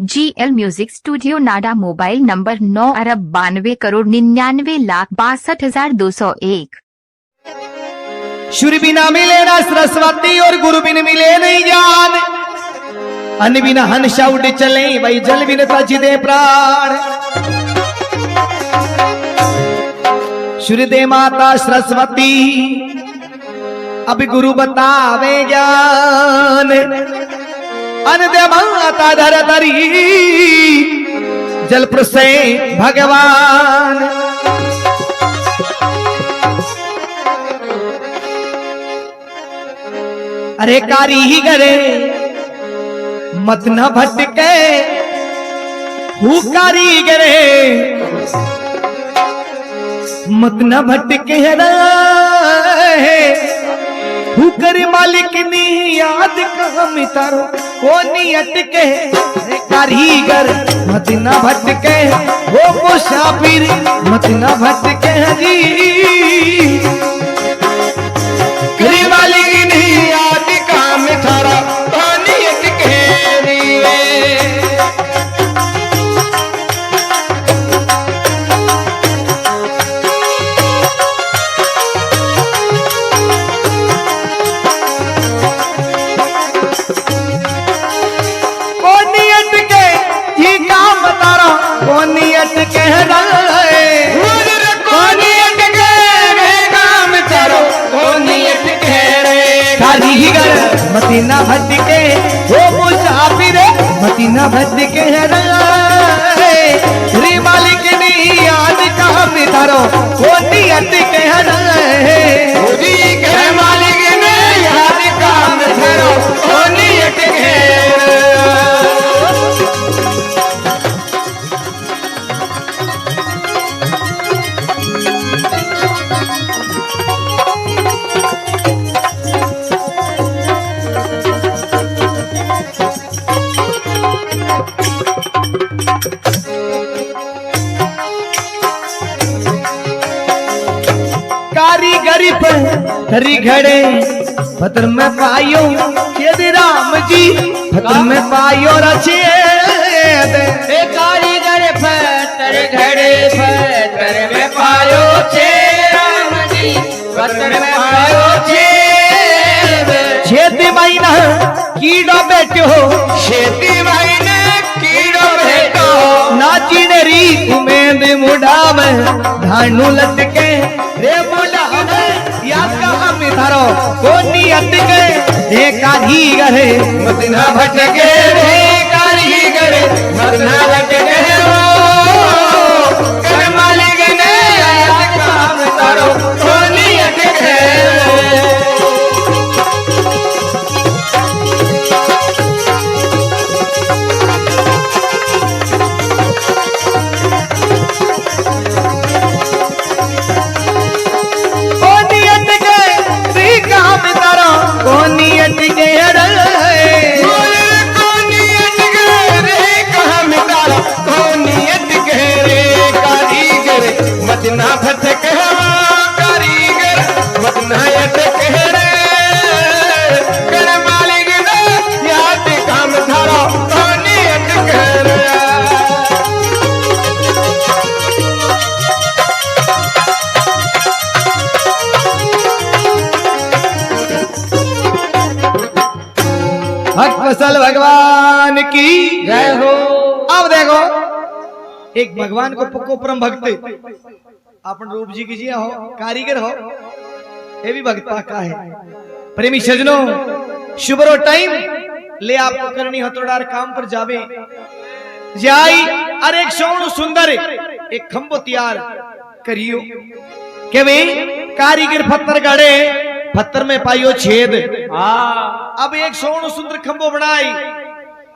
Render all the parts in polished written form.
GL music studio नाडा। Mobile number 9,92,62,62,1। शुर बिना मिले ना सरस्वती और गुरु बिन मिले नहीं ज्ञान। अन्न बिना हंसा उड़ चले भाई जल बिन तज दे प्राण। शुर दे माता सरस्वती अब गुरु बतावे ज्ञान। अन्न दे माता धरधरी जल प्रसे भगवान। अरे कारीगरे मत न भटके हूँ कारीगरे मत न भटके हूँ कर मालिक नी याद काम तारो कोनी अटके। अरे कारीगर मत न भटके हो मुसाफिर मत न भटके जी। कर मालिक नी याद काम थारा कोनी अटके रे। कोनी अटके रहे कोनी अटके रे काम तारो कोनी अटके रे। कारीगर मती ना भटके हो मुसाफिर मती ना भटके रे। रे मालिक नी याद काम तारो कोनी अटके रे। रे मालिक नी याद काम तारो कोनी अटके रे। कारीगरी पर हरी घड़े पत्र में पायो यदि राम जी पत्र में पायो रचेद। कारीगर पत्र घड़े पत्र में पायो राम जी पत्र में पायो छेदी महीना कीड़ो बैठो छेदी महीने कीड़ो बैठो नाची नरी उमेद मुढ़ा में धानु लटके रे मुढ़ा में याद कहा मिथारो कोनी अटके रे। कारीगर मत ना भटके रे कारीगर मत ना भटके रो। कर मालिक ने याद कहा मिथारो कोनी अटके कोनी अटके रे काम तारा कोनी अटके रे। कारीगर मत ना भटके कारीगर मत ना अटके रे। कर मालिक ने याद काम तारा कोनी अटके रे। भक्त वत्सल भगवान की जय हो। अब देखो एक भगवान को पक्को परम भक्त अपन रूप जी की हो कारीगर हो ये भी भक्त पाका है। प्रेमी सजनों शुभरो टाइम ले आपको करनी हथौड़ार काम पर जावे जाई। अरे एक सोण सुंदर एक खंबो तैयार करियो के भाई कारीगर पत्थर गाड़े पत्थर में पाइयो छेद। अब एक सोण सुंदर खंबो बनाई।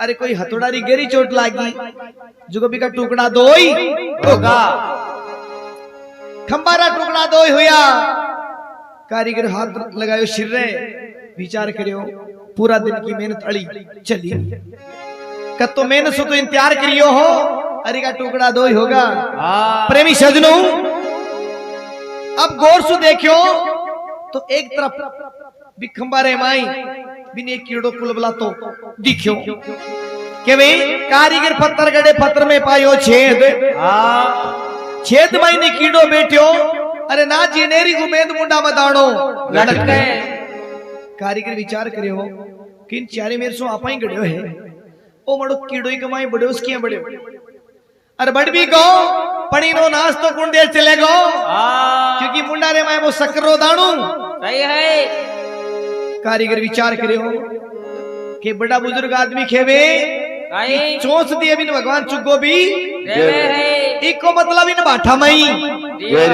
अरे कोई हथौड़ारी गेरी चोट लागी जो कभी का टुकड़ा दोई होगा खंबारा टुकड़ा दोई हुआ। कारीगर हाथ लगायो सिर रे विचार करियो पूरा दिन की मेहनत अड़ी चली कतो मेहनत सो तो इंतजार करियो हो। अरे का टुकड़ा दोई होगा। प्रेमी सजनों अब गौर से देखियो तो एक तरफ बिखंबारे माई बिन एक कीड़ो कुलबला तो दिखियो કે ભાઈ કારીગર પથ્થર ગડે પથ્થર में पायो छेद छेद में कीड़ो बैठ्यो अरे ना जीनेरी गुमेद मुंडा मदाणो लटके कारीगर विचार करियो किन चारे मेरे सो आपा ही गड़ियो है ओ मड़ो कीड़ो ही कमाई बड़ो उसकी बड़े अरे बड़ भी को पड़ी नो नाश तो कुण देर चले गो क्योंकि मुंडा रे मैं वो सक्रो दाणू सही है कारीगर विचार करियो कि बड़ा बुजुर्ग आदमी खेवे चोंस दिए बिन भगवान चुगो भी देवे है इको मतलब इन बाठा मई दिया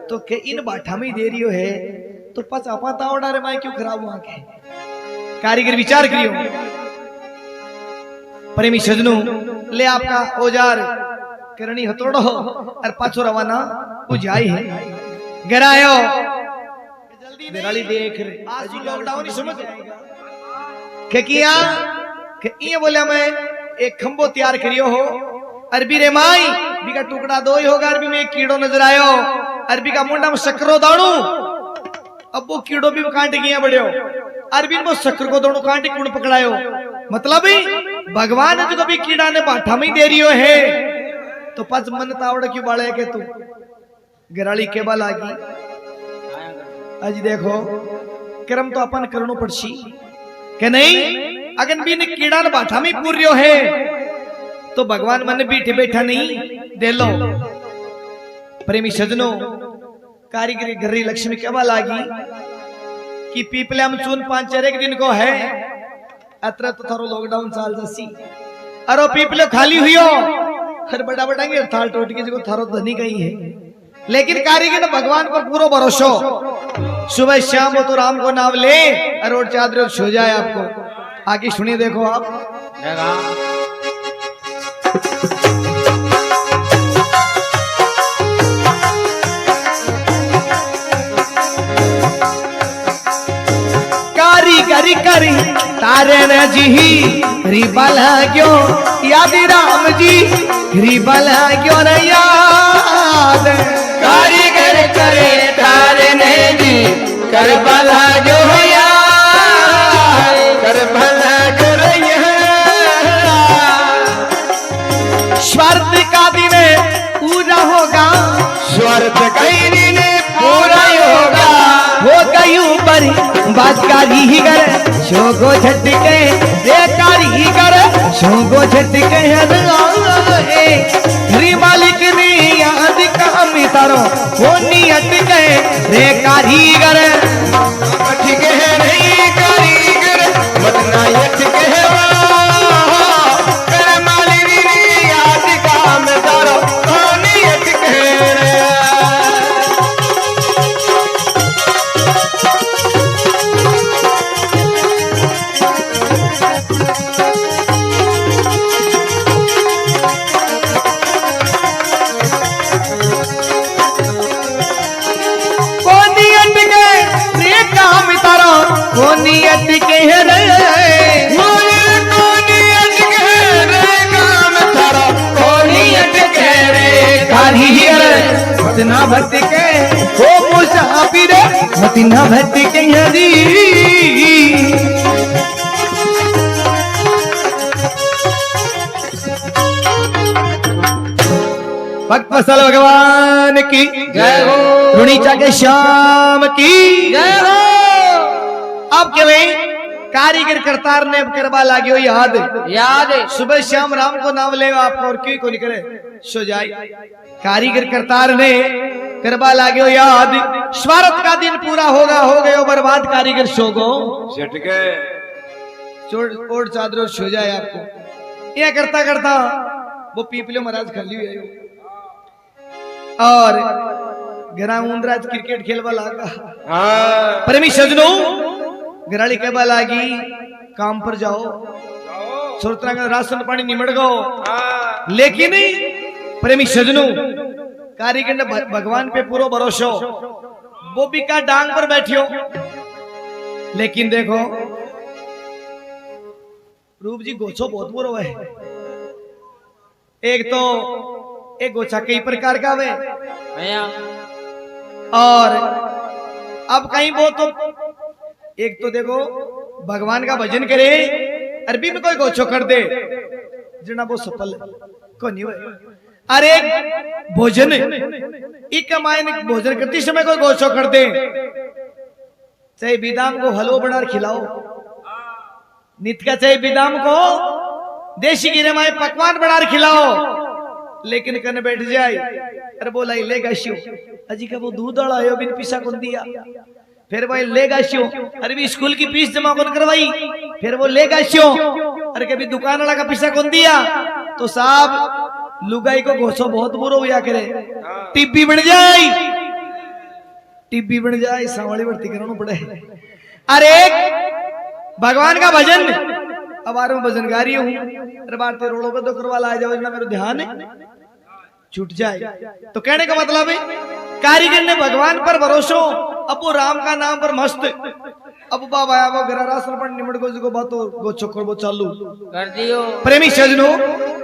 तो के इन बाठा में दे रियो है तो पच आपा तावड़ा रे मैं क्यों खराब हुआ के कारीगर विचार करियो प्रेमी सजनों ले आपका औजार करनी हथौड़ो और पाछो रवाना बुझाई है गरायो जल्दी निराली देख रे आज लॉकडाउन ही समझ आएगा के किया के ये बोला मैं एक खंबो तैयार करियो हो अरबी रे माई बी का टुकड़ा दो ही होगा अरबी में एक कीड़ो नजर आयो अरबी का मुंडा में शक्करो दाणू अब वो कीड़ो भी कांटे किया बड़े अरबी में शक्कर को दोनों कांटे कुण पकड़ायो मतलब भगवान जो कभी कीड़ा ने बाठा में दे रियो है तो पच मन तावड़ क्यों बाड़े के तू गराली के बल आगी आज देखो कर्म तो अपन करनो पड़सी के नहीं अगर भी ने कीड़ा ने बाठा में पूर रियो है तो भगवान मन बैठे बैठा नहीं दे लो प्रेमी सजनों कारीगरी घरी लक्ष्मी के बल आगी कि पीपले हम चून 5-4 एक दिन को है अत्र तो थारो लॉकडाउन चाल जसी अरो पीपले खाली हुयो हर बड़ा बड़ा के थाल टोट के जो थारो धनी कहीं है लेकिन कारीगर ने भगवान पर पूरा भरोसा सुबह शाम हो तो राम को नाम ले और चादर सो जाए आपको आगे सुनिए देखो आप कारीगरी करी तारे न जी रिबल क्यों याद राम जी रिबल क्यों न याद कारीगर करे तारे ने जी कर भला जो यार कर भला कर स्वार्थ का दिन पूरा होगा स्वार्थ कई दिन पूरा होगा हो गई ऊपर बात कारीगर शोगो झटके रे कारीगर शोगो झटके घरी मालिक ने याद काम तारो वो नियत के रे कारीगर ठीक है नहीं कारीगर बदना ये ठीक है कर मालिक ने याद काम तारो वो नियत के नियत के रे मतना भक्त के हो मुसाफिर मतना भक्त के हरी भक्त फसल भगवान की जय हो रुणीचा के श्याम की जय हो अब के भाई कारीगर करतार ने करवा लाग्यो याद याद सुबह शाम राम को नाम ले आपको और क्यों को निकले सो जाए कारीगर करतार ने करवा लाग्यो याद स्वार्थ का दिन पूरा होगा हो गयो बर्बाद कारीगर सो गो ओढ़ चादर सो जाए आपको यह करता करता वो पीपले महाराज खाली हुए और घरा ऊंदराज क्रिकेट खेलवा लागा प्रेमी सजनों गराली के बल आगी काम पर जाओ सुरतना का राशन पानी निमड़ गो लेकिन प्रेमी सजनों कारीगर ने भगवान पे पूरा भरोसा वो भी का डांग पर बैठियो लेकिन देखो रूप जी गोछो बहुत बुरो है एक तो एक गोछा कई प्रकार का है और अब कहीं वो तो एक तो देखो भगवान का भजन करे अरबी में कोई गोछो कर दे जना वो सफल को नहीं हुए। अरे भोजन एक मायने भोजन करते समय कोई गोशो कर दे, चाहे बिदाम को हलवा बना खिलाओ, नित का चाहे बिदाम को देसी गिरे माए पकवान बना खिलाओ, लेकिन कन बैठ जाए अरे बोला लेगा शिव अजी का वो दूध वाला आयो बिन पिसा कौन दिया, फिर भाई लेगा शिव अरे भी स्कूल की फीस जमा कौन करवाई, फिर वो लेगा शिव अरे कभी दुकान वाला का पैसा कौन दिया। तो साहब लुगाई को घोसो बहुत बुरा हुआ करे, टिब्बी बन जाए, टिब्बी बन जाए, सांवली बढ़ती कराना पड़े। अरे भगवान का भजन अब आ रहा हूं, भजनगारी हूं, अरे बारते रोड़ों को तो करवा ला जाओ ना मेरा ध्यान छूट जाए। तो कहने का मतलब है कारीगर ने भगवान पर भरोसो, अब वो राम का नाम पर मस्त, अब बाबा आया वो राशन पर निमट को बातो गो चोकर वो चालू कर दियो। प्रेमी सजनो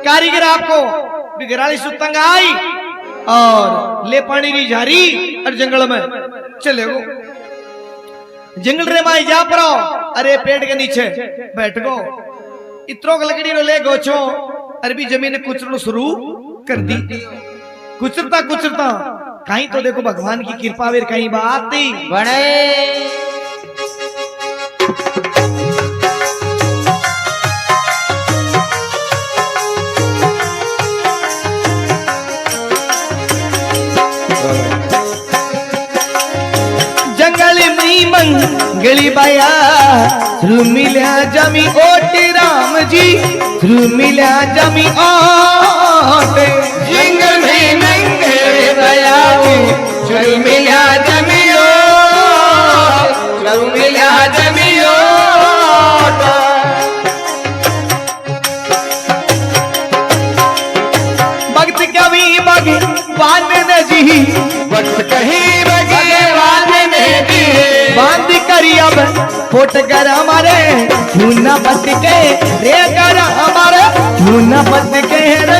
कारीगर आपको बिगराली सुतंग आई और ले पानी की झारी और जंगल में चले गो, जंगल रे माई जा पड़ो, अरे पेड़ के नीचे बैठ गो, इतरो लकड़ी रो ले गोचो, अरबी जमीन कुचरनो शुरू कर दी, कुचरता कुचरता कहीं तो देखो भगवान की कृपा वीर कहीं बात बड़े जंगल में मंगली बाया मिल्या जमी ओट राम जी, मिल्या जमी ओट जंगल में नंगे गया चल मिला जमियो, चल मिला जमियो। भक्त कवि भगवान ने जी, वक्त कहीं भगवान ने दी, बांध करी अब फोट कर हमारे झूना बच के रे कर हमारे झूना बच के रे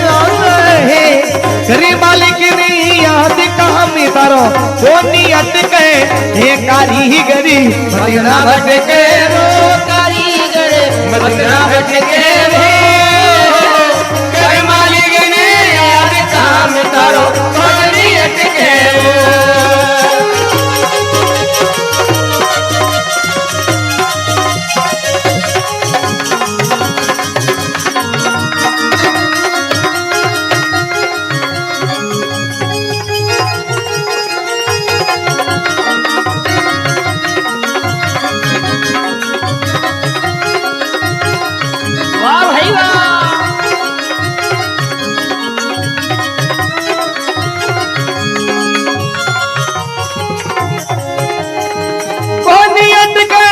करे मालिक ने याद काम तारो सोनी अटके हे कारीगरी मदना भटके रो कारीगर मदना भटके रे, कर मालिक ने याद काम तारो सोनी अटके रो। वाह भाई वाह। कोनी अटके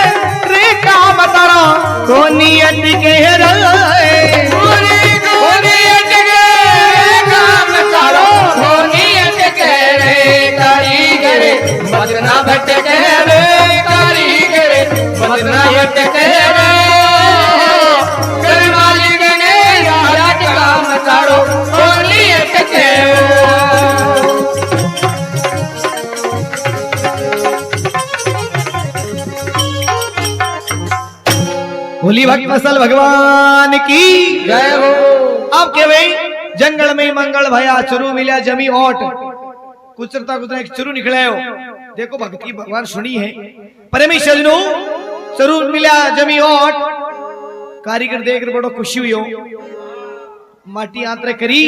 रे काम तारो कोनी अटके रे धोनी अटके काम तारो, धोनी अटके रे कारीगर मदना भटके रे, कारीगर मदना भटके रे, कर मालिक ने याद काम तारो धोनी अटके रे। होली भक्त फसल भगवान की जय हो। अब के भाई जंगल में मंगल भया चुरू मिला जमी ओट, कुचरता कुचरता एक चुरू निकले हो, देखो भक्ति भगवान सुनी है परमेश्वर नो चुरू मिला जमी ओट, कारीगर देख कर बड़ो खुशी हुई हो, माटी आंतरे करी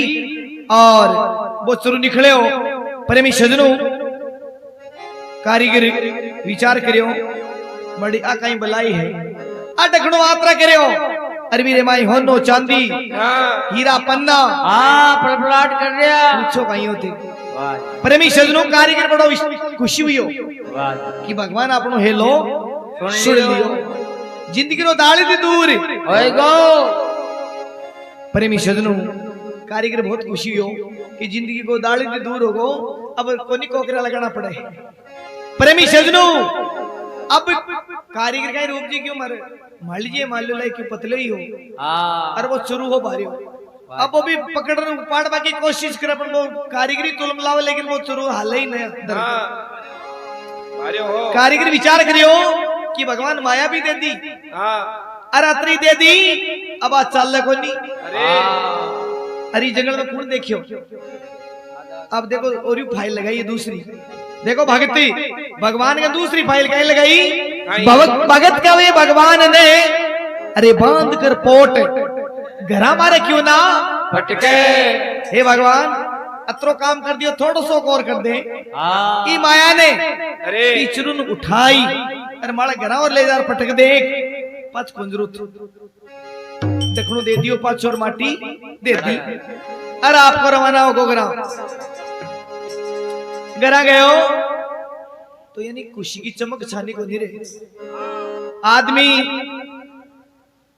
और वो चुरू निकले हो, परमेश्वर नो कारीगर विचार करियो बड़ी आ कहीं बलाई है, आ डखनो आत्रा करियो अरबी रे माई होनो चांदी हीरा पन्ना फड़फड़ाहट कर रहा। पूछो कहीं होते वाह परमेश्वर नो कारीगर बड़ो खुशी हुई हो वाह। कि भगवान आपनो हेलो सुन सुन लियो। लियो, जिंदगी नो दाली दी दूर ओए गो परमेश्वर नो कारीगर बहुत खुशी हो कि जिंदगी को दाली दी दूर हो गो, अब कोनी कोकरा लगाना पड़े परमेश्वर नो। अब कारीगर का रूप जी क्यों मरे मान लीजिए, मान लो लाइक क्यों पतले ही हो और वो शुरू हो भारी हो, अब वो भी पकड़ने उपाड़वा की कोशिश करे पर वो कारीगरी तुलम लावे, लेकिन वो शुरू हाल ही नहीं। कारीगर विचार करियो कि भगवान माया भी दे दी अरे अतरी दे दी अब आज चल ले कोनी हाँ। अरे जंगल में कौन देखियो अब देखो और यू फाइल लगाई दूसरी देखो भगती भगवान ने दूसरी फाइल कहीं लगाई भगत का वे भगवान ने अरे बांध कर पोट घरा मारे क्यों ना फटके हे भगवान अतरो काम कर दियो थोड़ो सो और कर दे हाँ। ई माया ने अरे टीचरुन उठाई अरे माड़ा घरा और ले जा पटक देख पांच कुंजरूत देखनो दे दियो पांच और माटी दे दी अरे आपको रवाना हो गोगरा घरा गए हो तो यानी खुशी की चमक छानी को नहीं रहे आदमी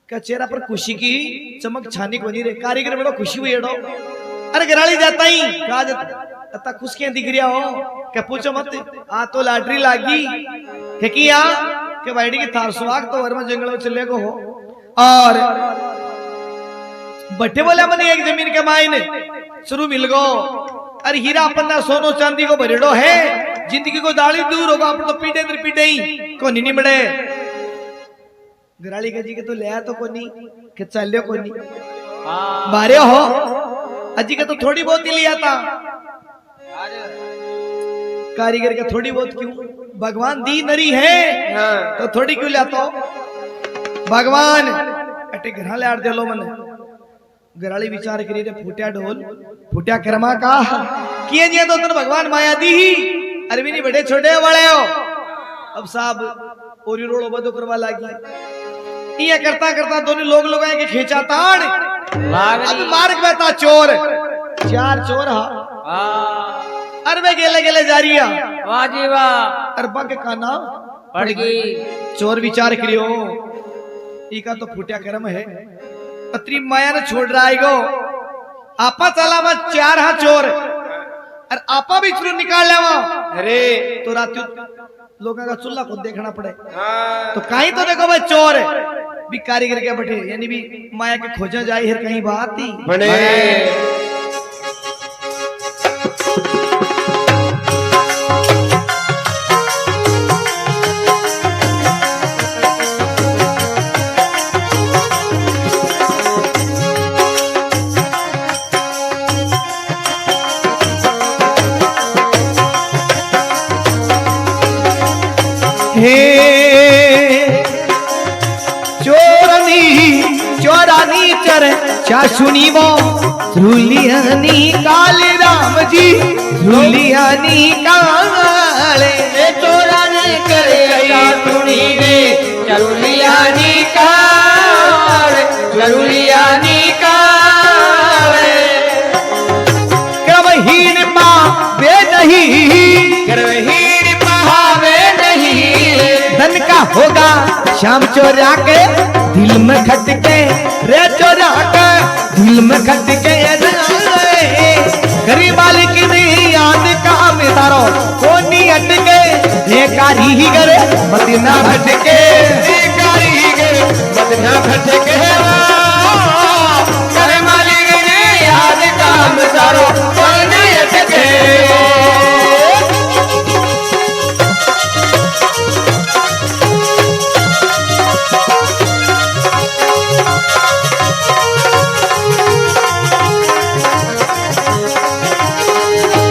का चेहरा पर खुशी की चमक छानी को नहीं रहे कारीगर बड़ो खुशी हुई एडो अरे घराली जाता ही कहा जाता खुश क्या दिख रहा हो क्या पूछो मत आ तो लॉटरी लागी के किया के बैठी की थार सुहाग तो वर्मा जंगल में चले को हो और बट्टे बोले मैंने एक जमीन के मायने शुरू मिल गो अरे हीरा पन्ना सोनो चांदी को भरेडो है जिंदगी को दाली दूर होगा अपन तो पीटे ही को नहीं बड़े घराली का जी के तो ले तो कोनी के चलियो कोनी बारे हो अजी के तो थोड़ी बहुत ही लिया था कारीगर के थोड़ी बहुत क्यों भगवान दी नरी है तो थोड़ी क्यों लाता भगवान अटे घर ले आड़ दे लो मने घराली विचार करी रे फूटिया ढोल फूटिया कर्मा का किए जिया तो तन भगवान माया दी ही अरे भी नहीं बड़े छोटे वाले हो अब साहब ओरी रोड़ो बदो करवा लागी ये करता करता दोनों लोग आए के खींचा ताड़ अब मार्ग में था चोर चार चोर हा अरे वे गेले जा रही वाह जी वाह अरबा के काना पड़ गई चोर विचार करियो इका तो फूटिया कर्म है अत्री माया ने छोड़ रहा है गो आपा चला बस चार हा चोर और आपा भी चुरू निकाल लेवा अरे तो रात लोगों का चूल्हा को देखना पड़े हाँ तो कहीं तो देखो भाई चोर भी कारीगर के बैठे यानी भी माया के खोजा जाए हिर कहीं बात ही बने हे चोरानी चर चाशुनी वो झूलियानी काले राम जी झूलियानी काले चोराने करे चाशुनी रे चरुलियानी काल चरुलियानी काल क्रमहीन माँ वे नहीं करवहीन भावे नहीं धन का होगा शाम चोरा के दिल में खटके रे चोरा के दिल में खटके गरीब मालिक ने याद का मितारो कोनी अटके ये कारीगर मत ना भटके कारीगर मत ना भटके करे मालिक ने याद काम सारो कोने अटके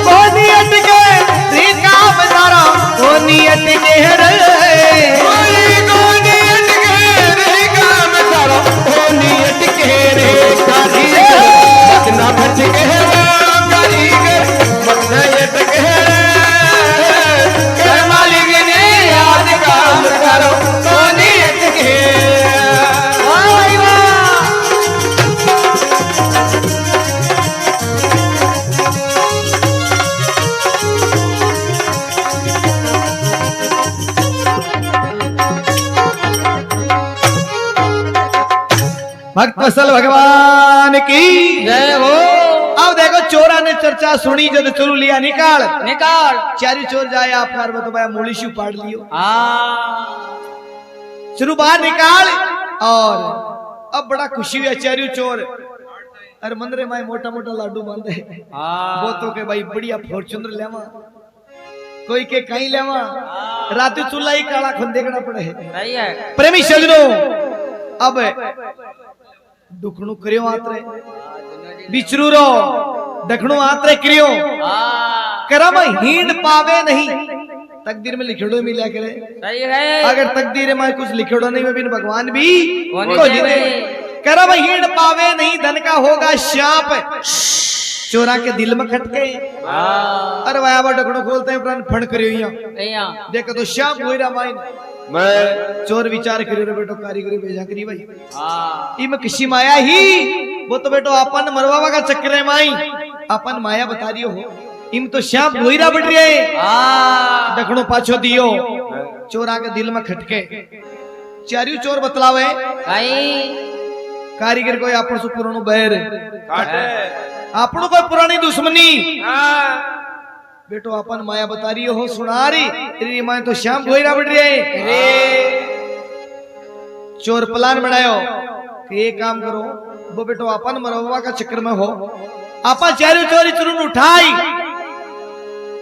कोनी अटके रे काम तारा कोनी अटके रे कोनी अटके रे काम सारो कोनी अटके रे कारीगर मत ना भटके कारीगर मत ना अटके करे मालिक ने याद काम सारो कोने अटके वाह भाई वाह भक्त वत्सल भगवान की जय हो अब देखो चोरा ने चर्चा सुनी जब चुरू लिया निकाल निकाल चारी चोर जाए आप कार में तो भाई मूली शू पाड़ लियो शुरू बाहर निकाल और अब बड़ा खुशी हुई चारू चोर अरे मंदरे माए मोटा मोटा लाडू बांधे वो तो के भाई बढ़िया फॉर्च्यूनर लेवा कोई के कहीं लेवा रात चूल्हा ही काला खुन देखना पड़े सही है प्रेमी सजनों अब दुखणु करियो आत्रे बिचरू रो दखणु आत्रे करियो करम हीन पावे नहीं तकदीर में लिखड़ो मिला करे सही है। अगर तकदीर में कुछ लिखड़ो नहीं में बिन भगवान भी होने को चाहिए। जीते करम हीन पावे नहीं धन का होगा शाप चोरा के दिल में खटके अरे वाया बा ढकड़ो खोलते हैं प्राण फण करियो यहाँ देखो तो शाप होई रा माइन मैं चोर विचार करियो रे बेटो कारीगरी भेजा करी भाई इम किसी माया ही वो तो बेटो अपन मरवावा का चक्कर है माई अपन माया बता रियो हो इम तो शाप होई रा बढ़ रहे दखणो पाछो दियो चोरा के दिल में खटके चारियो चोर बतलावे कारीगर कोई आपन सु पुरानो बैर आपनो कोई पुरानी दुश्मनी बेटो अपन माया बता रही हो सुना रही तेरी माया तो श्याम गोईरा बढ़ रही है चोर प्लान बनायो कि एक काम करो वो बेटो अपन मरवा का चक्कर में हो आपा चारों चोरी चुरुन उठाई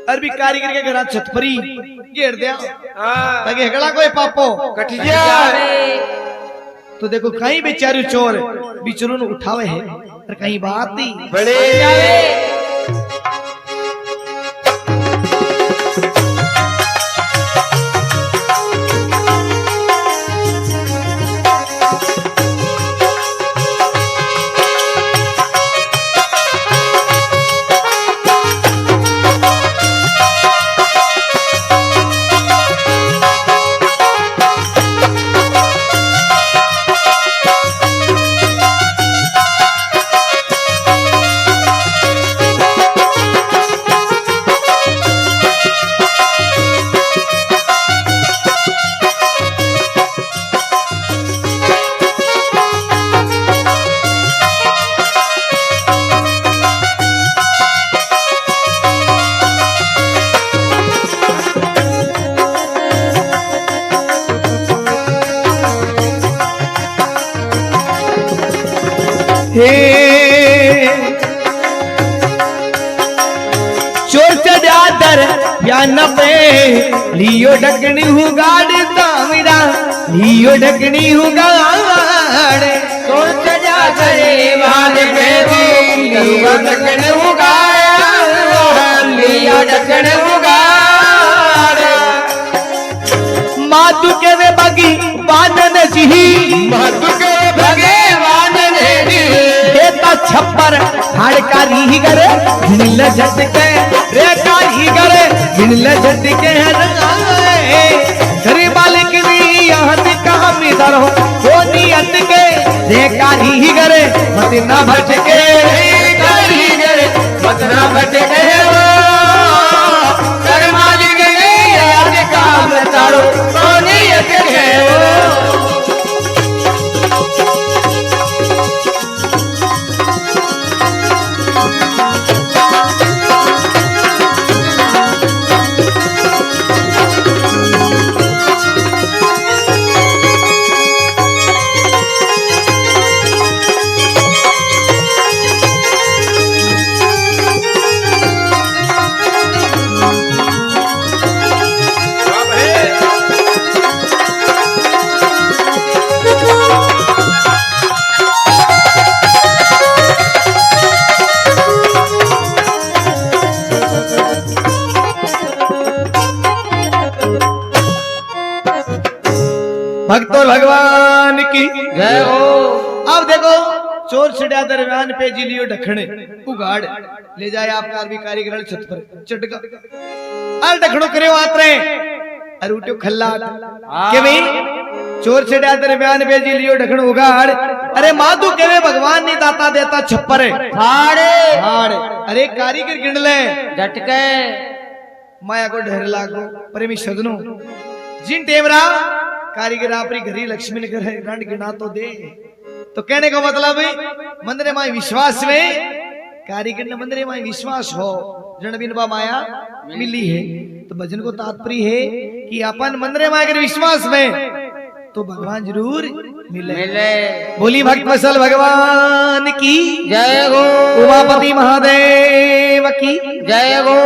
अरबी कारीगर के घर छतपरी घेर दिया ताकि हगड़ा कोई पापो कटिया तो देखो कहीं भी चारों चोर बिचरुन उठावे है पर कहीं बात नहीं बड़े चोर चढ़ादर या नबे लियो ढकनी हूँ गाड़ तामिरा लियो ढकनी हूँ गाड़ चोर चढ़ादर वान पे लियो ढकनी हूँ गाड़ लियो ढकनी हूँ गाड़ मातु के वे बगी बांधन जी मातु के भगे छप्पर हाड़का री करे भिनल झटके रे कारी करे भिनल झटके घरे मालिक नी यहाँ कहा मिधर हो वो नियत के रे कारी करे मत ना भटके कारी करे मत ना भटके घर मालिक ने आज काम तारो वो नियत के भक्तों भगवान की जय हो। अब देखो चोर छिड़ा दरमियान पे जी लियो ढखने उगाड़ ले जाए आपका भी कारीगर छत पर चटका अल ढखणो करे आतरे अरे उठो खल्ला के भाई चोर छिड़ा दरमियान पे जी लियो ढखण उगाड़ अरे माधु केवे भगवान नहीं दाता देता छप्पर फाड़े हाड़ अरे कारीगर गिन ले झटके माया को ढेर लागो प्रेमी सजनो जिन टेमरा कारीगर आपरी घरी लक्ष्मी ने घर रंड गिना तो दे तो कहने का मतलब मंदिर माई विश्वास में कारीगर ने मंदिर माई विश्वास हो जन बिनबा माया मिली है तो भजन को तात्पर्य है कि अपन मंदिर माई के विश्वास में तो भगवान जरूर मिले मिले। बोली भक्त वत्सल भगवान की जय हो। उमापति महादेव की जय हो।